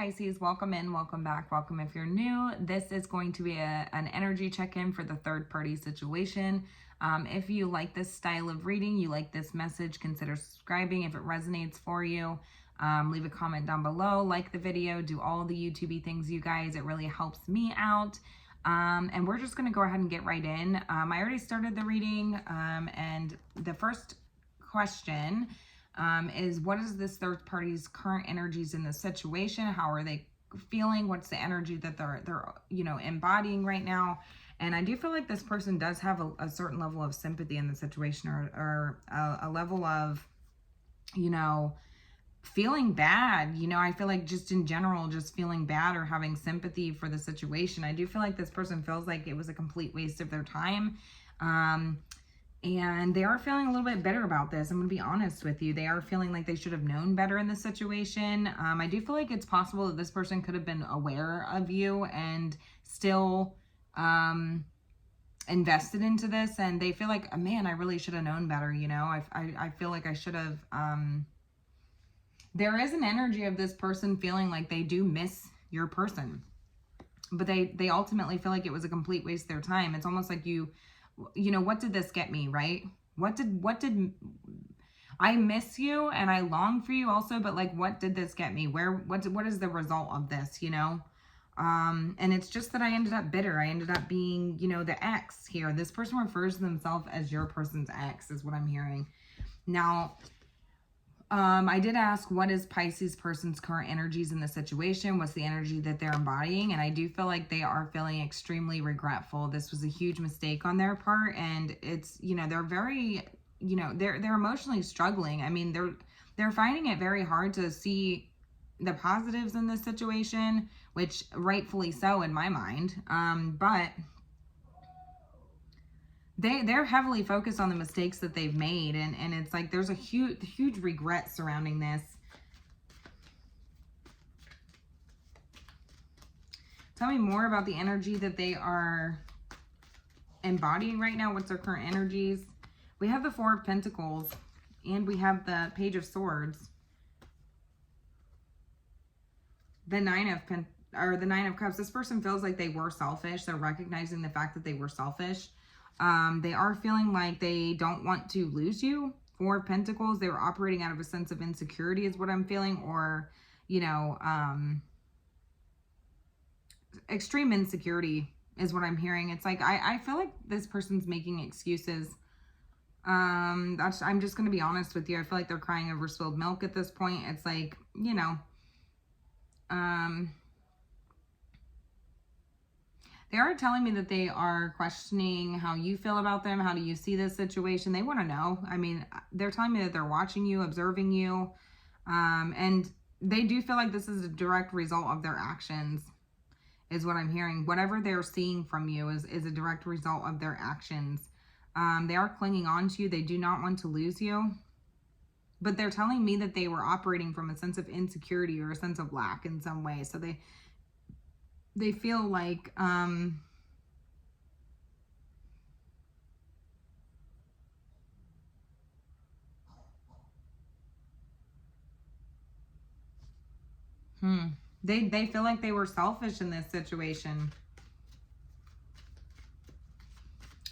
Pisces, welcome in, welcome back, welcome if you're new. This is going to be an energy check-in for the third party situation. If you like this style of reading, you like this message, consider subscribing if it resonates for you. Leave a comment down below, like the video, do all the YouTube things, you guys. It really helps me out. And we're just going to go ahead and get right in. I already started the reading, and the first question is, what is this third party's current energies in the situation? How are they feeling? What's the energy that they're embodying right now? And I do feel like this person does have a certain level of sympathy in the situation, or a level of, feeling bad. I feel like just in general, just feeling bad or having sympathy for the situation. I do feel like this person feels like it was a complete waste of their time. And they are feeling a little bit bitter about this. I'm going to be honest with you. They are feeling like they should have known better in this situation. I do feel like it's possible that this person could have been aware of you and still invested into this. And they feel like, oh, man, I really should have known better. I feel like I should have. There is an energy of this person feeling like they do miss your person. But they ultimately feel like it was a complete waste of their time. It's almost like what did this get me, right? What did I miss you and I long for you also, but like, what did this get me? What is the result of this, and it's just that I ended up bitter. I ended up being, the ex here. This person refers to themselves as your person's ex is what I'm hearing. Now, I did ask, what is Pisces person's current energies in the situation? What's the energy that they're embodying? And I do feel like they are feeling extremely regretful. This was a huge mistake on their part. And it's, they're very, they're emotionally struggling. I mean, they're finding it very hard to see the positives in this situation, which rightfully so in my mind. But they're heavily focused on the mistakes that they've made, and it's like there's a huge regret surrounding this. Tell me more about the energy that they are embodying right now. What's their current energies? We have the Four of Pentacles, and we have the Page of Swords. The Nine of Cups. This person feels like they were selfish. They're recognizing the fact that they were selfish. They are feeling like they don't want to lose you. Four of Pentacles, they were operating out of a sense of insecurity is what I'm feeling, or, extreme insecurity is what I'm hearing. It's like, I feel like this person's making excuses. I'm just going to be honest with you. I feel like they're crying over spilled milk at this point. It's like, they are telling me that they are questioning how you feel about them. How do you see this situation? They want to know. I mean, they're telling me that they're watching you, observing you. And they do feel like this is a direct result of their actions, is what I'm hearing. Whatever they're seeing from you is a direct result of their actions. They are clinging on to you. They do not want to lose you. But they're telling me that they were operating from a sense of insecurity or a sense of lack in some way. So they feel like, they feel like they were selfish in this situation.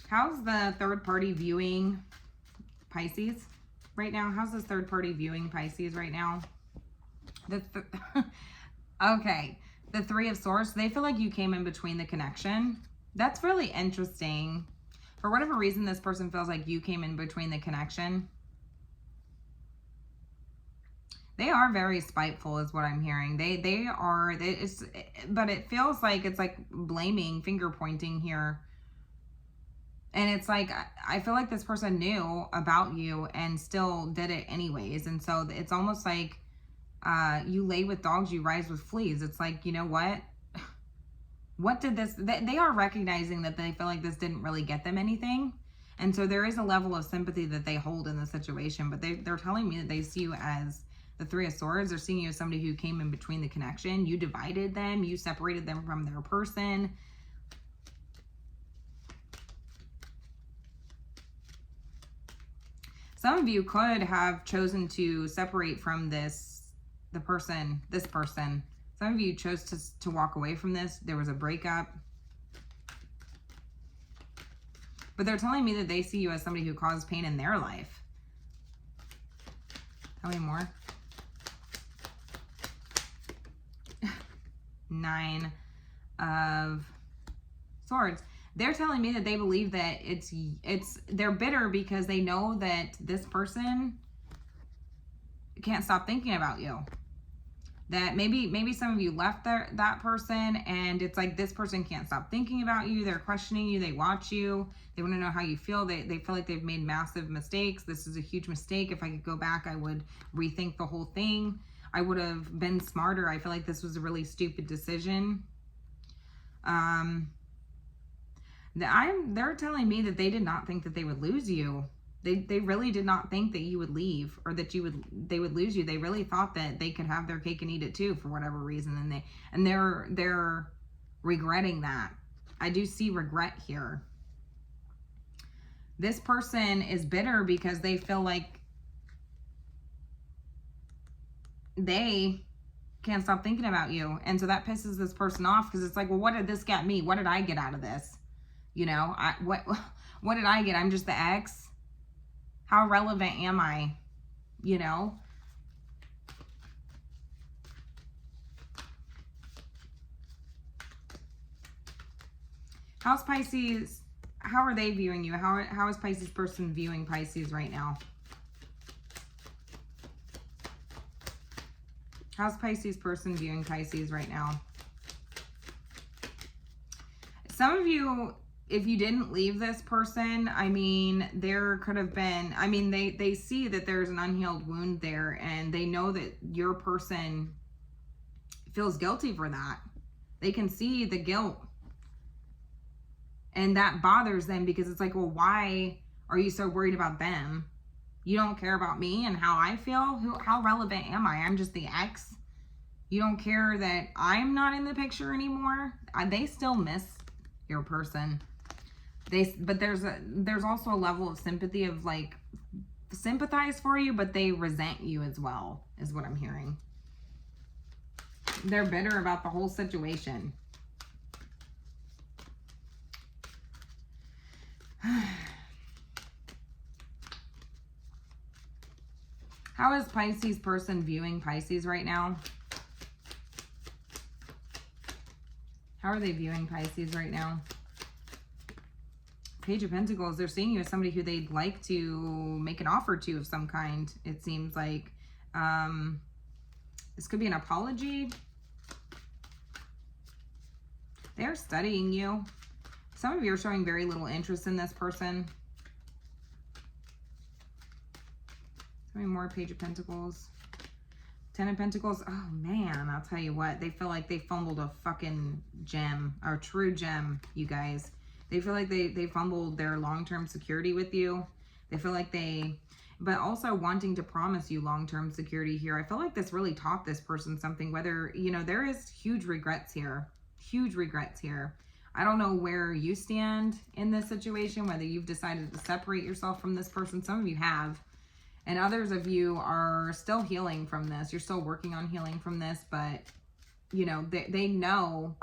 How's the third party viewing Pisces right now? How's this third party viewing Pisces right now? Okay. The Three of Swords, they feel like you came in between the connection. That's really interesting. For whatever reason, this person feels like you came in between the connection. They are very spiteful is what I'm hearing. But it feels like it's like blaming, finger pointing here. And it's like, I feel like this person knew about you and still did it anyways. And so it's almost like, you lay with dogs, you rise with fleas. It's like, you know what? What did this... They are recognizing that they feel like this didn't really get them anything. And so there is a level of sympathy that they hold in the situation. But they're telling me that they see you as the Three of Swords. They're seeing you as somebody who came in between the connection. You divided them. You separated them from their person. Some of you could have chosen to separate from this person Some of you chose to walk away from this. There was a breakup. But they're telling me that they see you as somebody who caused pain in their life. Tell me more. 9 of Swords. They're telling me that they believe that they're bitter because they know that this person can't stop thinking about you. That maybe some of you left that person, and it's like this person can't stop thinking about you. They're questioning you. They watch you. They want to know how you feel. They feel like they've made massive mistakes. This is a huge mistake. If I could go back, I would rethink the whole thing. I would have been smarter. I feel like this was a really stupid decision. They're telling me that they did not think that they would lose you. They really did not think that you would leave, or that they would lose you. They really thought that they could have their cake and eat it too, for whatever reason, and they're regretting that. I do see regret here. This person is bitter because they feel like they can't stop thinking about you, and so that pisses this person off, because it's like, well, what did this get me? What did I get out of this? You know, what did I get? I'm just the ex. How relevant am I? You know? How's Pisces? How are they viewing you? How is Pisces person viewing Pisces right now? How's Pisces person viewing Pisces right now? Some of you, if you didn't leave this person, I mean, there could have been, I mean, they see that there's an unhealed wound there, and they know that your person feels guilty for that. They can see the guilt, and that bothers them, because it's like, well, why are you so worried about them? You don't care about me and how I feel? How relevant am I? I'm just the ex. You don't care that I'm not in the picture anymore? They still miss your person. But there's also a level of sympathy, of like, sympathize for you, but they resent you as well, is what I'm hearing. They're bitter about the whole situation. How is Pisces person viewing Pisces right now? How are they viewing Pisces right now? Page of Pentacles. They're seeing you as somebody who they'd like to make an offer to of some kind. It seems like this could be an apology. They're studying you. Some of you are showing very little interest in this person. How many more? Page of Pentacles. 10 of Pentacles. Oh, man. I'll tell you what. They feel like they fumbled a fucking gem. Or true gem, you guys. They feel like they fumbled their long-term security with you. They feel like but also wanting to promise you long-term security here. I feel like this really taught this person something. Whether, you know, there is huge regrets here. Huge regrets here. I don't know where you stand in this situation, whether you've decided to separate yourself from this person. Some of you have. And others of you are still healing from this. You're still working on healing from this. But, you know, they know,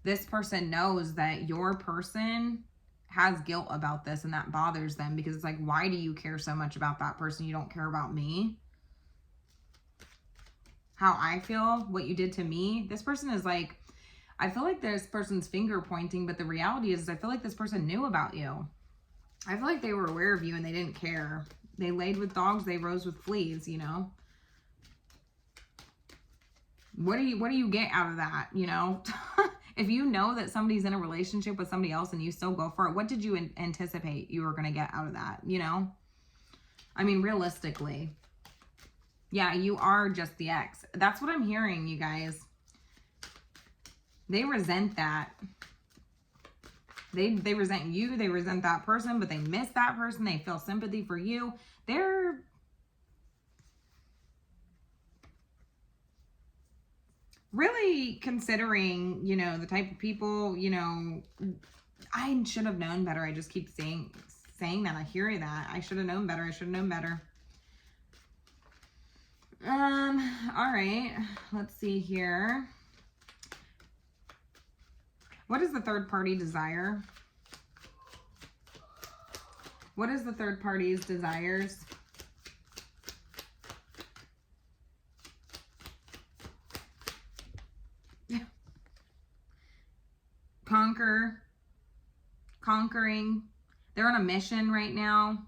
this person knows that your person has guilt about this, and that bothers them, because it's like, why do you care so much about that person? You don't care about me? How I feel? What you did to me? This person is like, I feel like this person's finger pointing, but the reality is I feel like this person knew about you. I feel like they were aware of you and they didn't care. They laid with dogs, they rose with fleas, you know? What do you get out of that, you know? If you know that somebody's in a relationship with somebody else and you still go for it, what did you anticipate you were going to get out of that, you know? I mean, realistically. Yeah, you are just the ex. That's what I'm hearing, you guys. They resent that. They resent you. They resent that person, but they miss that person. They feel sympathy for you. They're really considering, you know, the type of people, you know, I should have known better. I just keep saying that. I hear that. I should have known better. I should have known better. All right. Let's see here. What is the third party desire? What is the third party's desires? Conquering. They're on a mission right now.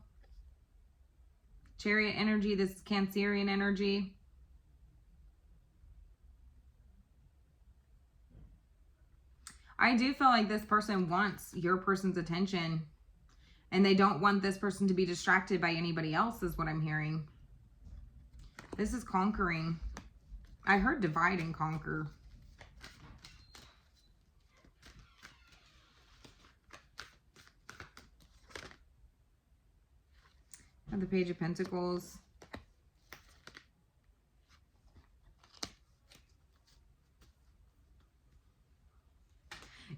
Chariot energy. This is Cancerian energy. I do feel like this person wants your person's attention, and they don't want this person to be distracted by anybody else, is what I'm hearing. This is conquering. I heard divide and conquer. And the Page of Pentacles.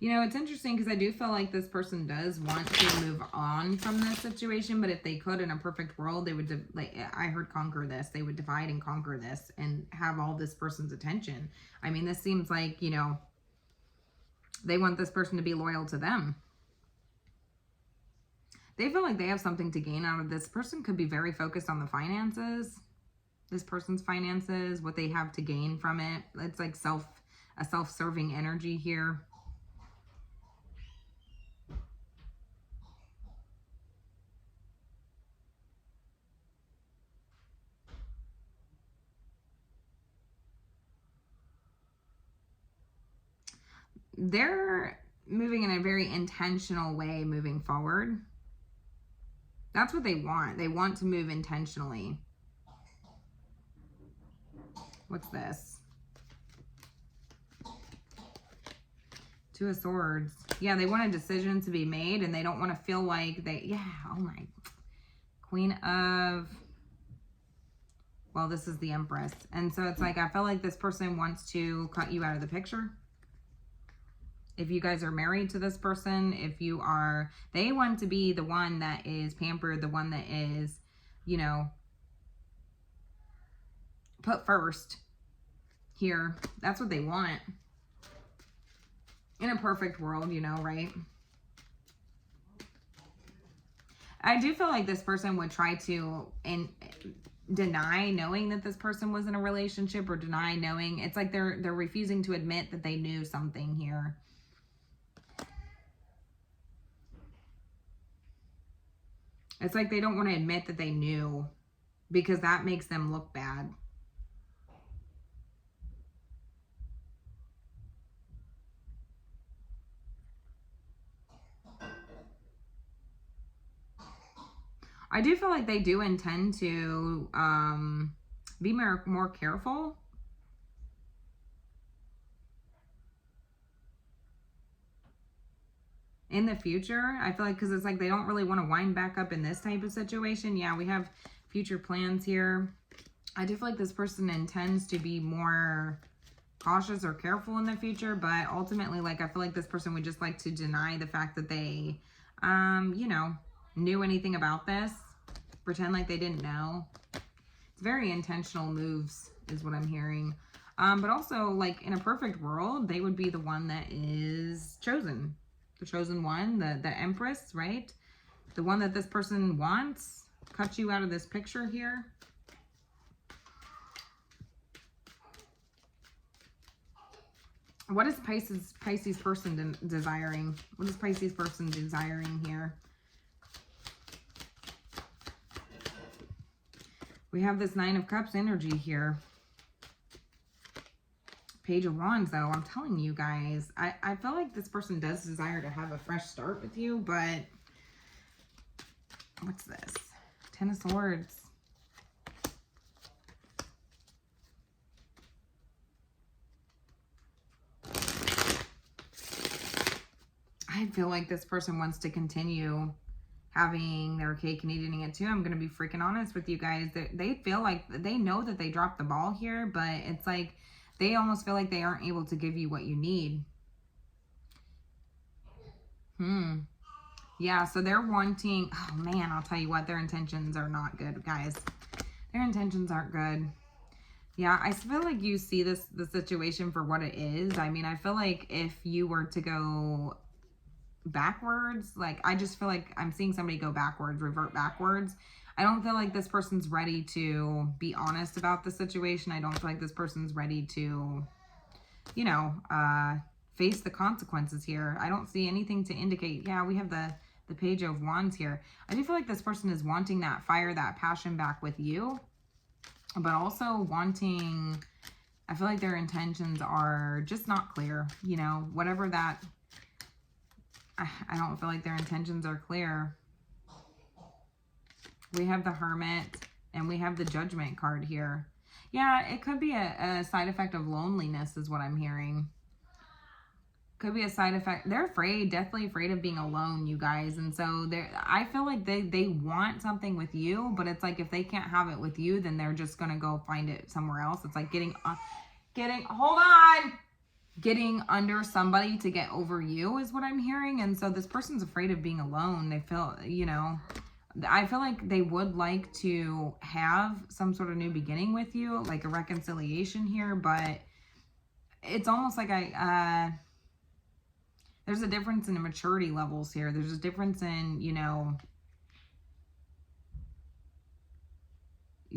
You know, it's interesting because I do feel like this person does want to move on from this situation, but if they could, in a perfect world, they would, like, I heard conquer this. They would divide and conquer this and have all this person's attention. I mean, this seems like, you know, they want this person to be loyal to them. They feel like they have something to gain out of this. Person could be very focused on the finances. This person's finances, what they have to gain from it. It's like a self-serving energy here. They're moving in a very intentional way moving forward. That's what they want. They want to move intentionally. What's this? Two of Swords. Yeah, they want a decision to be made, and they don't want to feel like they... Yeah, oh my... Queen of... Well, this is the Empress. And so it's like, I feel like this person wants to cut you out of the picture. If you guys are married to this person, if you are, they want to be the one that is pampered, the one that is, you know, put first here. That's what they want. In a perfect world, you know, right? I do feel like this person would try to deny knowing that this person was in a relationship, or deny knowing. It's like they're refusing to admit that they knew something here. It's like they don't want to admit that they knew, because that makes them look bad. I do feel like they do intend to be more careful. In the future, I feel like, because it's like they don't really want to wind back up in this type of situation. Yeah, we have future plans here. I do feel like this person intends to be more cautious or careful in the future, but ultimately, like, I feel like this person would just like to deny the fact that they, you know, knew anything about this. Pretend like they didn't know. It's very intentional moves is what I'm hearing. But also, like, in a perfect world, they would be the one that is chosen. The chosen one, the Empress, right? The one that this person wants. Cut you out of this picture here. What is Pisces person desiring? What is Pisces person desiring here? We have this Nine of Cups energy here. Page of Wands, though, I'm telling you guys, I feel like this person does desire to have a fresh start with you, but what's this? Ten of Swords. I feel like this person wants to continue having their cake and eating it too. I'm going to be freaking honest with you guys. They feel like they know that they dropped the ball here, but it's like they almost feel like they aren't able to give you what you need. Yeah, so they're wanting... Oh, man, I'll tell you what. Their intentions are not good, guys. Their intentions aren't good. Yeah, I feel like you see the situation for what it is. I mean, I feel like if you were to go backwards, like, I just feel like I'm seeing somebody go backwards, revert backwards. I don't feel like this person's ready to be honest about the situation. I don't feel like this person's ready to, you know, face the consequences here. I don't see anything to indicate. Yeah, we have the Page of Wands here. I do feel like this person is wanting that fire, that passion back with you, but also wanting, I feel like their intentions are just not clear, you know, whatever that, I don't feel like their intentions are clear. We have the Hermit and we have the Judgment card here. Yeah, it could be a side effect of loneliness is what I'm hearing. Could be a side effect. They're afraid, deathly afraid of being alone, you guys. And so I feel like they want something with you, but it's like if they can't have it with you, then they're just going to go find it somewhere else. It's like hold on, getting under somebody to get over you is what I'm hearing. And so this person's afraid of being alone. They feel, you know, I feel like they would like to have some sort of new beginning with you, like a reconciliation here, but it's almost like there's a difference in the maturity levels here. There's a difference in, you know,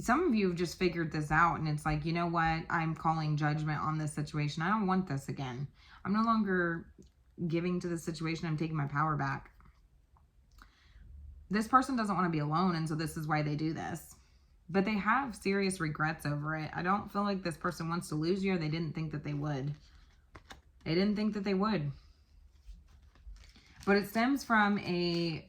some of you have just figured this out and it's like, you know what? I'm calling judgment on this situation. I don't want this again. I'm no longer giving to the situation. I'm taking my power back. This person doesn't want to be alone, and so this is why they do this. But they have serious regrets over it. I don't feel like this person wants to lose you, or they didn't think that they would. They didn't think that they would. But it stems from a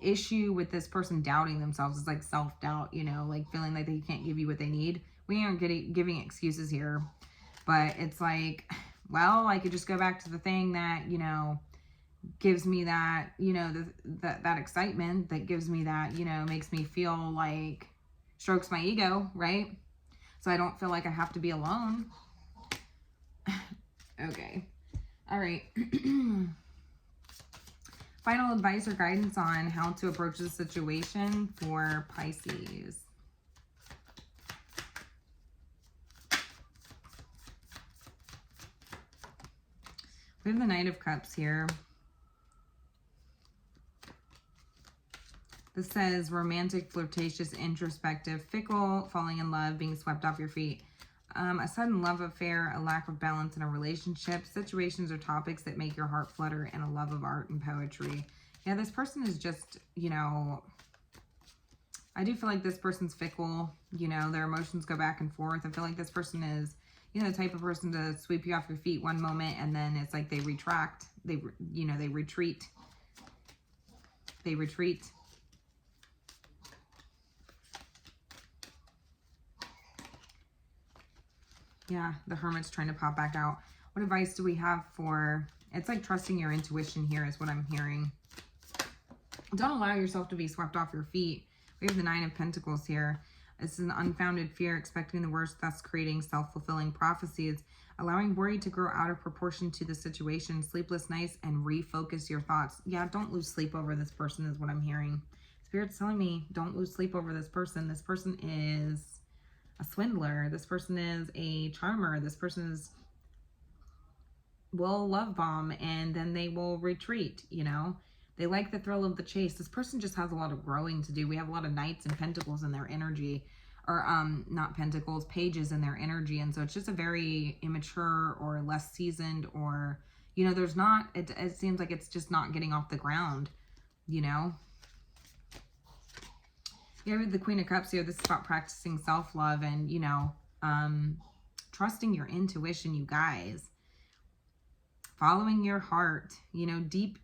issue with this person doubting themselves. It's like self-doubt, you know, like feeling like they can't give you what they need. We aren't giving excuses here, but it's like, well, I could just go back to the thing that, you know, gives me that, you know, that excitement, that gives me that, you know, makes me feel like, strokes my ego, right? So I don't feel like I have to be alone. Okay. All right. Final advice or guidance on how to approach the situation for Pisces. We have the Knight of Cups here. This says romantic, flirtatious, introspective, fickle, falling in love, being swept off your feet. A sudden love affair, a lack of balance in a relationship, situations or topics that make your heart flutter, and a love of art and poetry. Yeah, this person is just, you know, I do feel like this person's fickle. You know, their emotions go back and forth. I feel like this person is, you know, the type of person to sweep you off your feet one moment, and then it's like they retract. They retreat. They retreat. Yeah, the Hermit's trying to pop back out. What advice do we have for, it's like trusting your intuition here is what I'm hearing. Don't allow yourself to be swept off your feet. We have the Nine of Pentacles here. This is an unfounded fear, expecting the worst, thus creating self-fulfilling prophecies, allowing worry to grow out of proportion to the situation, sleepless nights, and refocus your thoughts. Yeah, don't lose sleep over this person is what I'm hearing. Spirit's telling me, don't lose sleep over this person. This person is a swindler. This person is a charmer. This person will love bomb and then they will retreat, you know. They like the thrill of the chase. This person just has a lot of growing to do. We have a lot of Knights and Pentacles in their energy, or not Pentacles, Pages in their energy. And so it's just a very immature or less seasoned, or, you know, there's not, it seems like it's just not getting off the ground, you know. Yeah, with the Queen of Cups here, this is about practicing self-love and, you know, trusting your intuition, you guys. Following your heart, you know, deep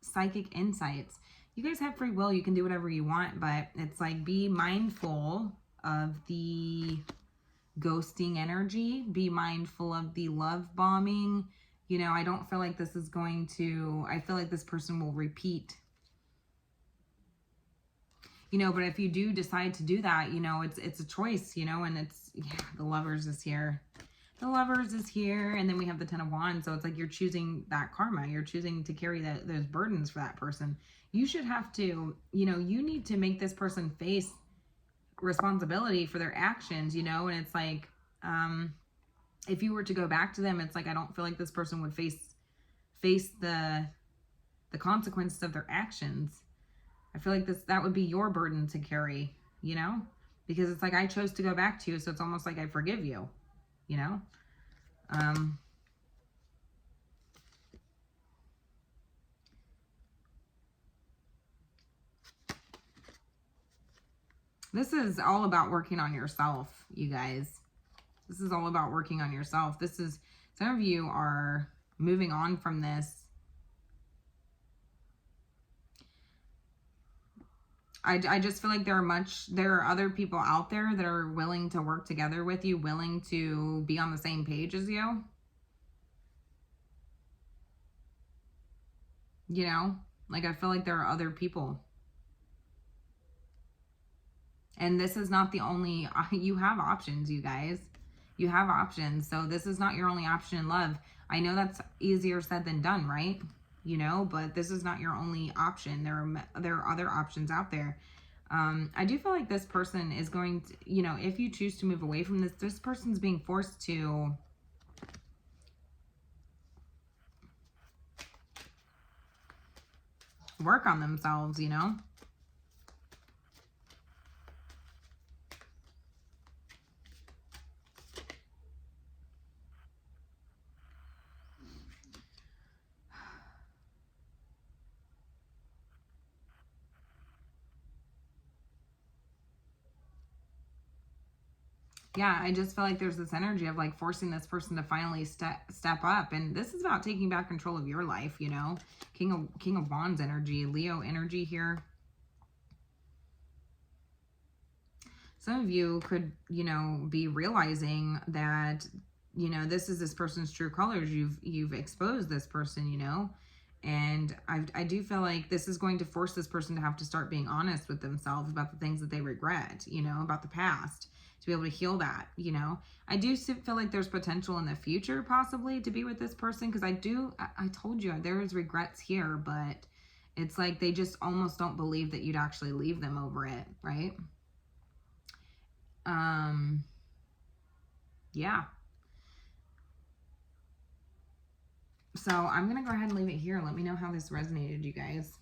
psychic insights. You guys have free will. You can do whatever you want, but it's like, be mindful of the ghosting energy. Be mindful of the love bombing. You know, I don't feel like this is going to, I feel like this person will repeat. You know, but if you do decide to do that, you know, it's a choice, you know, and it's, yeah, the Lovers is here. The Lovers is here, and then we have the Ten of Wands, so it's like you're choosing that karma. You're choosing to carry those burdens for that person. You should have to, you know, you need to make this person face responsibility for their actions, you know, and it's like, if you were to go back to them, it's like, I don't feel like this person would face the consequences of their actions. I feel like that would be your burden to carry, you know, because it's like, I chose to go back to you. So it's almost like I forgive you, you know? This is all about working on yourself, you guys. This is all about working on yourself. Some of you are moving on from this. I just feel like there are other people out there that are willing to work together with you, willing to be on the same page as you. You know, like, I feel like there are other people. And this is not the only, you have options, you guys. You have options. So this is not your only option in love. I know that's easier said than done, right? You know, but this is not your only option. There are other options out there. I do feel like this person is going to, you know, if you choose to move away from this person's being forced to work on themselves, you know? Yeah, I just feel like there's this energy of like forcing this person to finally step up, and this is about taking back control of your life, you know. King of Wands energy, Leo energy here. Some of you could, you know, be realizing that, you know, this is this person's true colors. You've exposed this person, you know. And I do feel like this is going to force this person to have to start being honest with themselves about the things that they regret, you know, about the past, to be able to heal that, you know. I do feel like there's potential in the future possibly to be with this person, because I told you there is regrets here, but it's like they just almost don't believe that you'd actually leave them over it, right? Yeah. So I'm going to go ahead and leave it here. Let me know how this resonated, you guys.